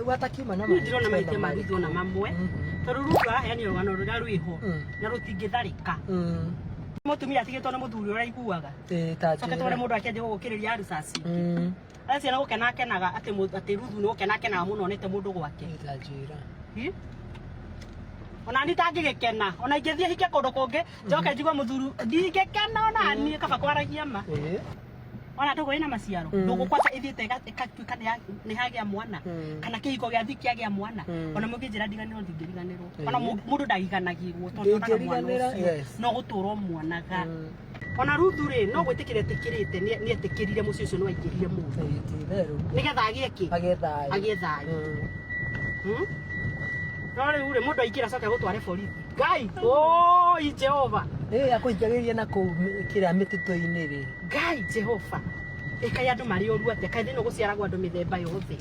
Watakiuma na mama. Ndirona maite maritho na mamwe. Tondu Ruto araheani rugano ruria rwiho na rutingitharika. Mutumia atigitwo na muthuri uria iguaga. Coke twone mundu akianjia gukiriria risasi. Acia na gukena kenaga ati Ruto no gukena kenaga muno onete mundu gwake. Itajira. Ona ni tangigekena ona ingithie hike kundu kungi njoke njigwe muthuru ndingekena ona ni kaba kwaragia ma. Ona ndugu ina maciaro ndugu kwaca ithiete ikatuika ni hagia mwana kana kihiko gia thiki agia mwana ona munginjira ndiganirwo ndingiriganirwo ona mundu ndagiganagirwo tondu ona mwana no guturo mwanaga ona Ruto ri no gwitikire tikirite ni etikirire mucio ucio no aingirire mundu nigetha agie ki agie thayu Rore ure mundu aingira coke gutware borithi Ngai Jehova akuingagiria na ku kira mitito-ini ri Ngai Jehova Eka ya andu mari oru ate kaithino guciaragwo andu mithemba yothe